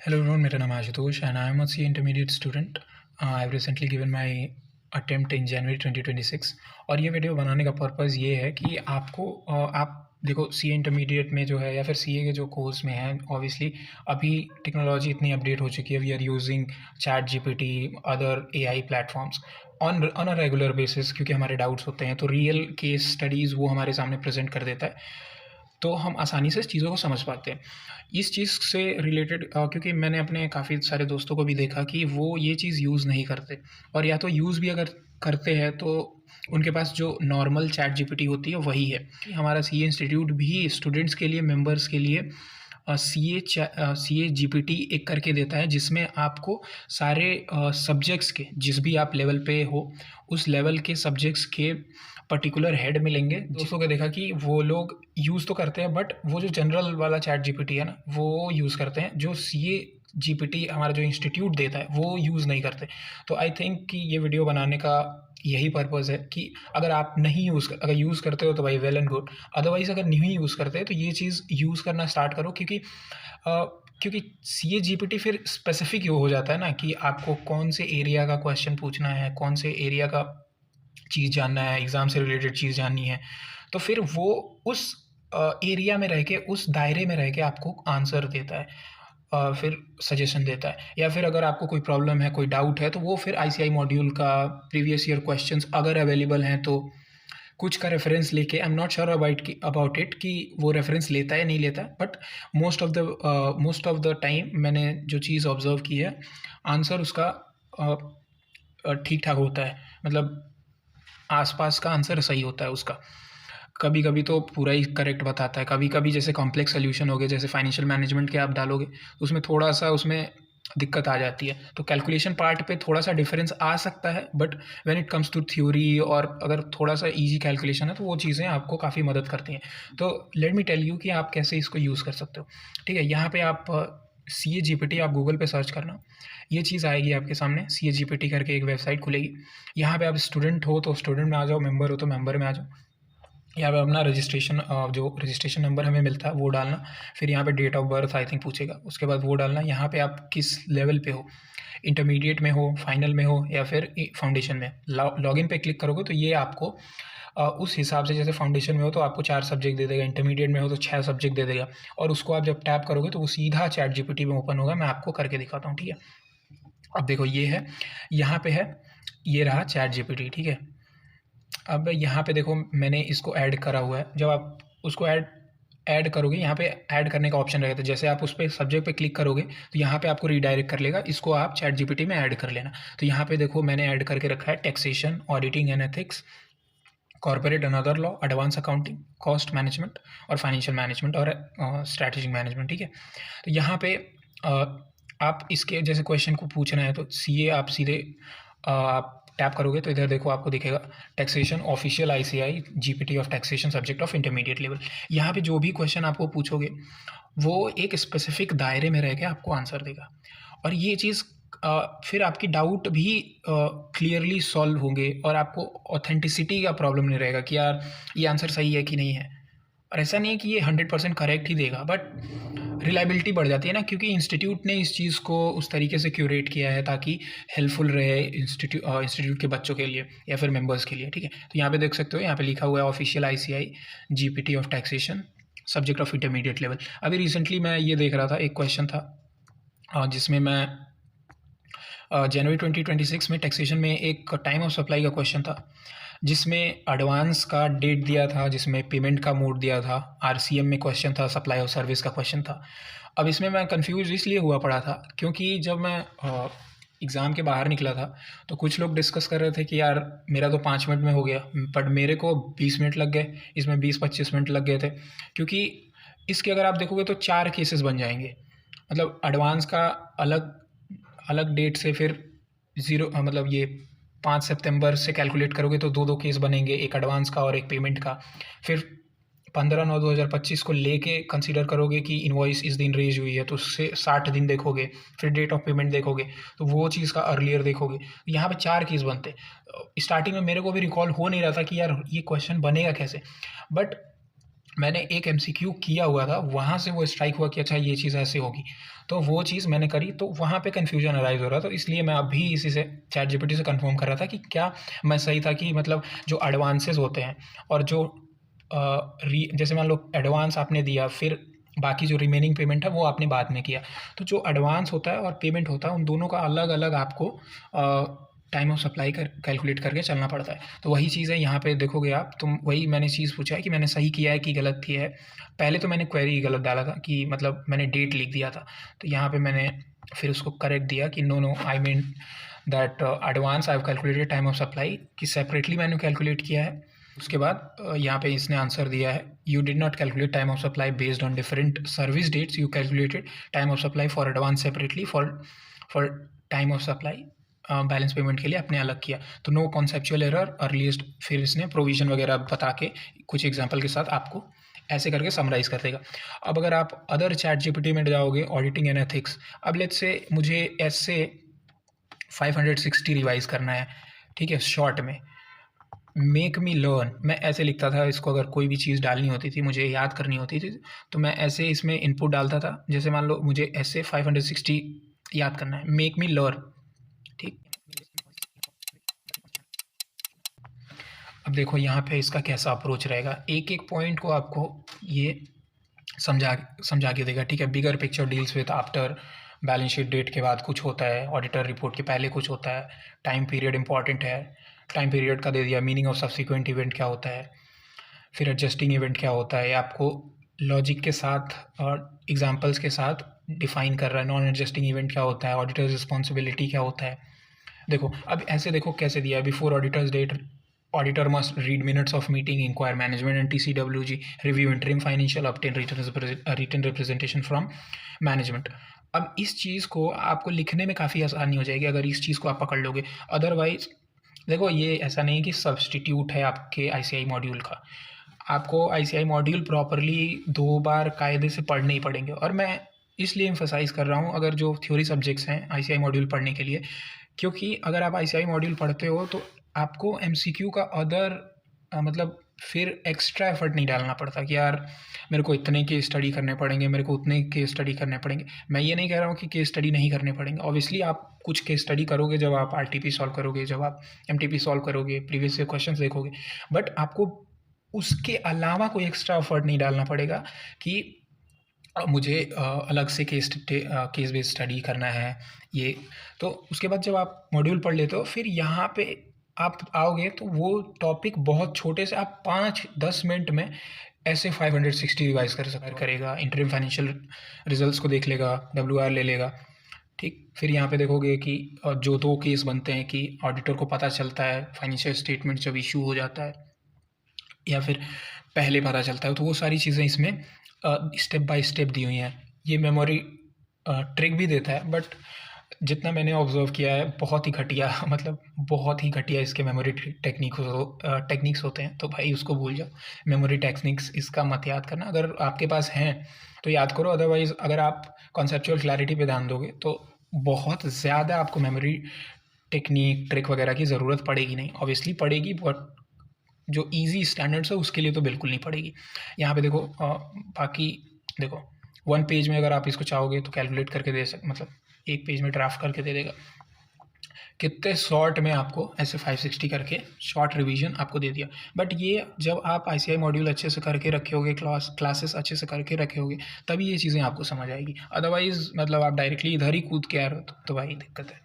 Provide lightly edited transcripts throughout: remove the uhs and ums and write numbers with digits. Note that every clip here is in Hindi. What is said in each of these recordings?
Hello everyone, मेरा नाम Ashutosh and I am a CA intermediate student. I've recently given my attempt in January 2026 और ये वीडियो बनाने का पर्पज़ ये है कि आपको आप देखो CA इंटरमीडिएट में जो है या फिर CA के जो कोर्स में है ऑब्वियसली अभी टेक्नोलॉजी इतनी अपडेट हो चुकी है. We are using chat GPT other AI platforms on a regular basis क्योंकि हमारे डाउट्स होते हैं तो रियल केस स्टडीज़ वो हमारे सामने प्रेजेंट कर देता है तो हम आसानी से चीज़ों को समझ पाते हैं. इस चीज़ से रिलेटेड क्योंकि मैंने अपने काफ़ी सारे दोस्तों को भी देखा कि वो ये चीज़ यूज़ नहीं करते और या तो यूज़ भी अगर करते हैं तो उनके पास जो नॉर्मल चैट जीपीटी होती है वही है. हमारा सीए इंस्टीट्यूट भी स्टूडेंट्स के लिए मेंबर्स के लिए सीए जीपीटी एक करके देता है जिसमें आपको सारे सब्जेक्ट्स के जिस भी आप लेवल पे हो उस लेवल के सब्जेक्ट्स के पर्टिकुलर हेड मिलेंगे. दोस्तों को देखा कि वो लोग यूज़ तो करते हैं बट वो जो जनरल वाला चैट जीपीटी है ना वो यूज़ करते हैं. जो सीए जीपीटी हमारा जो इंस्टीट्यूट देता है वो यूज़ नहीं करते. तो आई थिंक कि ये वीडियो बनाने का यही पर्पज़ है कि अगर आप नहीं अगर यूज़ करते हो तो भाई वेल एंड गुड. अदरवाइज़ अगर नहीं यूज़ करते तो ये चीज़ यूज़ करना स्टार्ट करो क्योंकि सीए जीपीटी फिर स्पेसिफिक हो जाता है ना कि आपको कौन से एरिया का क्वेश्चन पूछना है, कौन से एरिया का चीज़ जानना है, एग्ज़ाम से रिलेटेड चीज़ जाननी है. तो फिर वो उस एरिया में रह के उस दायरे में रह के आपको आंसर देता है, फिर सजेशन देता है. या फिर अगर आपको कोई प्रॉब्लम है, कोई डाउट है तो वो फिर आईसीआई मॉड्यूल का प्रीवियस ईयर क्वेश्चंस अगर अवेलेबल हैं तो कुछ का रेफरेंस लेके I am not sure about it कि वो रेफरेंस लेता है नहीं लेता. But most of the time मैंने जो चीज़ ऑब्जर्व की है आंसर उसका ठीक ठाक होता है. मतलब आसपास का आंसर सही होता है उसका. कभी कभी तो पूरा ही करेक्ट बताता है, कभी कभी जैसे कॉम्प्लेक्स सोल्यूशन हो गए, जैसे फाइनेंशियल मैनेजमेंट के आप डालोगे तो उसमें थोड़ा सा उसमें दिक्कत आ जाती है. तो कैलकुलेशन पार्ट पे थोड़ा सा डिफरेंस आ सकता है but when it comes to theory और अगर थोड़ा सा इजी कैलकुलेशन है तो वो चीज़ें आपको काफ़ी मदद करती हैं. तो लेट मी टेल यू कि आप कैसे इसको यूज़ कर सकते हो. ठीक है, यहाँ पे आप सी ए जी पी टी आप गूगल पे सर्च करना, ये चीज़ आएगी आपके सामने. सी ए जी पी टी करके एक वेबसाइट खुलेगी. यहाँ पे आप स्टूडेंट हो तो स्टूडेंट में आ जाओ, मेंबर हो तो मेंबर में आ जाओ. यहाँ पे अपना रजिस्ट्रेशन जो रजिस्ट्रेशन नंबर हमें मिलता है वो डालना. फिर यहाँ पे date of birth I think पूछेगा, उसके बाद वो डालना. यहाँ पे आप किस लेवल पे हो, इंटरमीडिएट में हो, फाइनल में हो या फिर फाउंडेशन में. लॉगिन पे क्लिक करोगे तो ये आपको उस हिसाब से, जैसे फाउंडेशन में हो तो आपको 4 सब्जेक्ट दे देगा, इंटरमीडिएट में हो तो 6 सब्जेक्ट दे देगा. और उसको आप जब टैप करोगे तो वो सीधा चैट जीपीटी में ओपन होगा. मैं आपको करके दिखाता हूँ. ठीक है, अब देखो ये है, यहाँ पे है, ये रहा चैट जीपीटी. ठीक है, अब यहाँ पे देखो मैंने इसको ऐड करा हुआ है. जब आप उसको ऐड करोगे, यहाँ पे ऐड करने का ऑप्शन रहेगा. तो जैसे आप उस पर सब्जेक्ट पे क्लिक करोगे तो यहाँ पे आपको रीडायरेक्ट कर लेगा. इसको आप चैट जीपीटी में ऐड कर लेना. तो यहाँ पे देखो मैंने ऐड करके रखा है taxation, auditing and ethics, corporate and other law, advance accounting, cost management और फाइनेंशियल मैनेजमेंट और स्ट्रैटेजिक मैनेजमेंट. ठीक है, तो यहाँ पे आप इसके जैसे क्वेश्चन को पूछना है तो सीए आप सीधे आप टैप करोगे तो इधर देखो आपको दिखेगा taxation official ICI GPT of taxation subject of intermediate level. यहाँ पे जो भी क्वेश्चन आपको पूछोगे वो एक स्पेसिफिक दायरे में रह के आपको आंसर देगा. और ये चीज़ फिर आपकी डाउट भी क्लियरली सॉल्व होंगे और आपको ऑथेंटिसिटी का प्रॉब्लम नहीं रहेगा कि यार ये आंसर सही है कि नहीं है. और ऐसा नहीं है कि ये 100% करेक्ट ही देगा बट रिलायबिलिटी बढ़ जाती है ना, क्योंकि इंस्टीट्यूट ने इस चीज़ को उस तरीके से क्यूरेट किया है ताकि हेल्पफुल रहे इंस्टीट्यूट के बच्चों के लिए या फिर मेंबर्स के लिए. ठीक है, तो यहाँ पे देख सकते हो, यहाँ पे लिखा हुआ है official ICI GPT of taxation subject of intermediate level. अभी रिसेंटली मैं ये देख रहा था, एक क्वेश्चन था जिसमें मैं जनवरी 2026 में टैक्सेशन में एक टाइम ऑफ सप्लाई का क्वेश्चन था जिसमें एडवांस का डेट दिया था, जिसमें पेमेंट का मोड दिया था, आरसीएम में क्वेश्चन था, सप्लाई ऑफ सर्विस का क्वेश्चन था. अब इसमें मैं कंफ्यूज इसलिए हुआ पड़ा था क्योंकि जब मैं एग्ज़ाम के बाहर निकला था तो कुछ लोग डिस्कस कर रहे थे कि यार मेरा तो 5 मिनट में हो गया बट मेरे को 20 मिनट लग गए, इसमें 20-25 मिनट लग गए थे. क्योंकि इसके अगर आप देखोगे तो 4 केसेस बन जाएंगे. मतलब एडवांस का अलग अलग डेट से, फिर ज़ीरो मतलब ये 5 सितंबर से कैलकुलेट करोगे तो 2 केस बनेंगे, एक एडवांस का और एक पेमेंट का. फिर 15/9/2025 को लेके कंसीडर करोगे कि इनवॉइस इस दिन रेज हुई है तो उससे 60 दिन देखोगे. फिर डेट ऑफ पेमेंट देखोगे तो वो चीज़ का अर्लियर देखोगे. यहाँ पे 4 केस बनते. स्टार्टिंग में मेरे को भी रिकॉल हो नहीं रहा था कि यार ये क्वेश्चन बनेगा कैसे. बट मैंने एक एमसीक्यू किया हुआ था, वहाँ से वो स्ट्राइक हुआ कि अच्छा ये चीज़ ऐसे होगी, तो वो चीज़ मैंने करी, तो वहाँ पे कन्फ्यूजन अराइज़ हो रहा था। तो इसलिए मैं अभी इसी से चैटजीपीटी से कन्फर्म कर रहा था कि क्या मैं सही था, कि मतलब जो एडवांसेस होते हैं और जो जैसे मान लो एडवांस आपने दिया, फिर बाकी जो रिमेनिंग पेमेंट है वो आपने बाद में किया, तो जो एडवांस होता है और पेमेंट होता है उन दोनों का अलग अलग आपको टाइम ऑफ सप्लाई कर कैलकुलेट करके चलना पड़ता है। तो वही चीज़ है यहाँ पे, देखोगे आप, तो वही मैंने चीज़ पूछा है कि मैंने सही किया है कि गलत किया है। पहले तो मैंने क्वेरी गलत डाला था कि मतलब मैंने डेट लिख दिया था, तो यहाँ पे मैंने फिर उसको करेक्ट दिया कि no no I mean that advance I have calculated time of supply, कि सेपरेटली मैंने कैलकुलेट किया है। उसके बाद यहाँ पे इसने आंसर दिया है, you did not calculate time of supply based on different service dates, you calculated time of supply for advance separately, for time of supply balance payment के लिए आपने अलग किया। तो नो कॉन्सेप्चुअल एरर अर्लीस्ट, फिर इसने प्रोविजन वगैरह बता के कुछ एग्जाम्पल के साथ आपको ऐसे करके समराइज़ कर देगा। अब अगर आप अदर चैट जीपीटी में जाओगे, ऑडिटिंग एंड एथिक्स, अब लेट्स से मुझे ऐसे 560 रिवाइज़ करना है, ठीक है, शॉर्ट में। मेक मी लर्न, मैं ऐसे लिखता था इसको, अगर कोई भी चीज़ डालनी होती थी, मुझे याद करनी होती थी, तो मैं ऐसे इसमें इनपुट डालता था। जैसे मान लो मुझे ऐसे 560 याद करना है, मेक मी लर्न, ठीक। अब देखो यहाँ पे इसका कैसा अप्रोच रहेगा, एक एक पॉइंट को आपको ये समझा समझा के देगा, ठीक है। Bigger picture deals with after balance sheet date के बाद कुछ होता है, ऑडिटर रिपोर्ट के पहले कुछ होता है, टाइम पीरियड इंपॉर्टेंट है, टाइम पीरियड का दे दिया, मीनिंग ऑफ सब्सिक्वेंट इवेंट क्या होता है, फिर एडजस्टिंग इवेंट क्या होता है, आपको लॉजिक के साथ और एग्जाम्पल्स के साथ डिफाइन कर रहा है। नॉन एडजस्टिंग इवेंट क्या होता है, ऑडिटर्स रिस्पॉन्सिबिलिटी क्या होता है। देखो अब ऐसे देखो कैसे दिया है, before auditors date auditor must read minutes of meeting, inquire management and TCWG, review interim financial, obtain written representation from management. अब इस चीज़ को आपको लिखने में काफ़ी आसानी हो जाएगी अगर इस चीज़ को आप पकड़ लोगे। अदरवाइज देखो ये ऐसा नहीं कि सब्सटीट्यूट है आपके आईसीआई मॉड्यूल का, आपको आईसीआई मॉड्यूल प्रॉपरली 2 बार कायदे से पढ़ने ही पड़ेंगे। और मैं इसलिए एम्फसाइज़ कर रहा हूँ अगर जो थ्योरी सब्जेक्ट्स हैं आईसीआई मॉड्यूल पढ़ने के लिए, क्योंकि अगर आप आईसीआई मॉड्यूल पढ़ते हो तो आपको एमसीक्यू का अदर मतलब फिर एक्स्ट्रा एफर्ट नहीं डालना पड़ता कि यार मेरे को इतने के स्टडी करने पड़ेंगे, मेरे को उतने के स्टडी करने पड़ेंगे। मैं ये नहीं कह रहा हूँ कि केस स्टडी नहीं करने पड़ेंगे, ऑब्वियसली आप कुछ केस स्टडी करोगे जब आप आरटीपी सॉल्व करोगे, जब आप एमटीपी सॉल्व करोगे, प्रीवियस ईयर क्वेश्चन देखोगे, बट आपको उसके अलावा कोई एक्स्ट्रा एफर्ट नहीं डालना पड़ेगा कि मुझे अलग से केस बेस्ड स्टडी करना है ये। तो उसके बाद जब आप मॉड्यूल पढ़ लेते हो, फिर यहाँ पे आप आओगे तो वो टॉपिक बहुत छोटे से आप 5-10 मिनट में ऐसे 560 रिवाइज करेगा, इंटरिम फाइनेंशियल रिजल्ट्स को देख लेगा, डब्ल्यूआर ले लेगा, ठीक। फिर यहाँ पे देखोगे कि जो 2 केस बनते हैं कि ऑडिटर को पता चलता है फाइनेंशियल स्टेटमेंट जब इशू हो जाता है या फिर पहले पता चलता है, तो वो सारी चीज़ें इसमें स्टेप बाय स्टेप दी हुई हैं। ये मेमोरी ट्रिक भी देता है, बट जितना मैंने ऑब्जर्व किया है बहुत ही घटिया मतलब बहुत ही घटिया इसके मेमोरी टेक्निक्स होते हैं, तो भाई उसको भूल जाओ। मेमोरी टेक्निक्स इसका मत याद करना, अगर आपके पास हैं तो याद करो, अदरवाइज़ अगर आप कॉन्सेप्चुअल क्लैरिटी पे ध्यान दोगे तो बहुत ज़्यादा आपको मेमोरी टेक्निक ट्रिक वगैरह की ज़रूरत पड़ेगी नहीं। ऑब्वियसली पड़ेगी, बट जो ईजी स्टैंडर्ड्स है उसके लिए तो बिल्कुल नहीं पड़ेगी। यहाँ पे देखो बाकी देखो 1 पेज में अगर आप इसको चाहोगे तो कैलकुलेट करके दे मतलब 1 पेज में ड्राफ्ट करके दे देगा। कितने शॉर्ट में आपको ऐसे 560 करके शॉर्ट रिवीजन आपको दे दिया। बट ये जब आप आईसीआई मॉड्यूल अच्छे से करके रखे होगे, क्लासेस अच्छे से करके रखे होगे, तभी ये चीज़ें आपको समझ आएगी। अदरवाइज़ मतलब आप डायरेक्टली इधर ही कूद के आ रहे हो तो भाई दिक्कत है।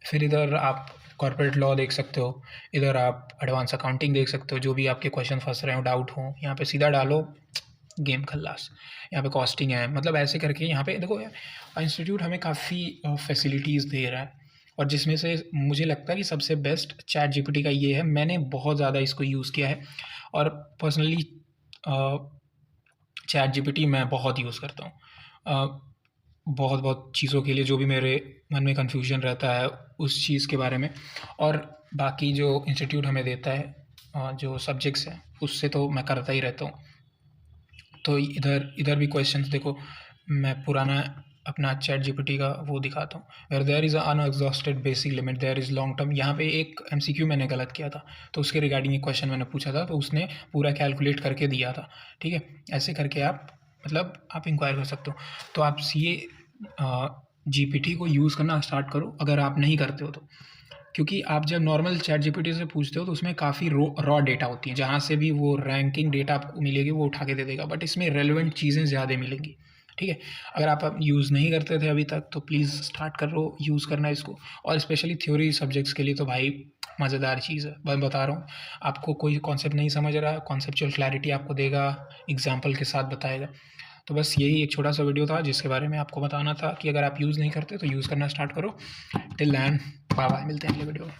फिर इधर आप कॉर्पोरेट लॉ देख सकते हो, इधर आप एडवांस अकाउंटिंग देख सकते हो, जो भी आपके क्वेश्चन फंस रहे हो, डाउट हो, यहाँ पे सीधा डालो, गेम खल्लास। यहाँ पे कॉस्टिंग है, मतलब ऐसे करके यहाँ पे देखो इंस्टीट्यूट हमें काफ़ी फैसिलिटीज़ दे रहा है, और जिसमें से मुझे लगता है कि सबसे बेस्ट चैट जीपीटी का ये है। मैंने बहुत ज़्यादा इसको यूज़ किया है और पर्सनली चैट जीपीटी मैं बहुत यूज़ करता हूँ बहुत बहुत चीज़ों के लिए, जो भी मेरे मन में कन्फ्यूजन रहता है उस चीज़ के बारे में। और बाकी जो इंस्टीट्यूट हमें देता है जो सब्जेक्ट्स हैं उससे तो मैं करता ही रहता हूँ। तो इधर भी क्वेश्चंस देखो, मैं पुराना अपना चैट जीपीटी का वो दिखाता हूँ। Where there is unexhausted basic limit there is long term. यहाँ पे एक एमसीक्यू मैंने गलत किया था, तो उसके रिगार्डिंग एक क्वेश्चन मैंने पूछा था, तो उसने पूरा कैलकुलेट करके दिया था। ठीक है, ऐसे करके आप मतलब आप इंक्वायर कर सकते हो। तो आप सी जीपीटी को यूज़ करना स्टार्ट करो अगर आप नहीं करते हो तो, क्योंकि आप जब नॉर्मल चैट जीपीटी से पूछते हो तो उसमें काफ़ी रॉ डेटा होती है, जहाँ से भी वो रैंकिंग डेटा आपको मिलेगी वो उठा के दे देगा, बट इसमें रेलेवेंट चीज़ें ज़्यादा मिलेंगी। ठीक है, अगर आप यूज़ नहीं करते थे अभी तक तो प्लीज़ स्टार्ट करो यूज़ करना इसको, और स्पेशली थ्योरी सब्जेक्ट्स के लिए तो भाई मज़ेदार चीज़ है। मैं बता रहा हूँ, आपको कोई कॉन्सेप्ट नहीं समझ रहा, कॉन्सेप्चुअल क्लैरिटी आपको देगा, एग्जाम्पल के साथ बताएगा। तो बस यही एक छोटा सा वीडियो था जिसके बारे में आपको बताना था कि अगर आप यूज़ नहीं करते तो यूज़ करना स्टार्ट करो। टिल देन बाय बाय, मिलते हैं अगले वीडियो में।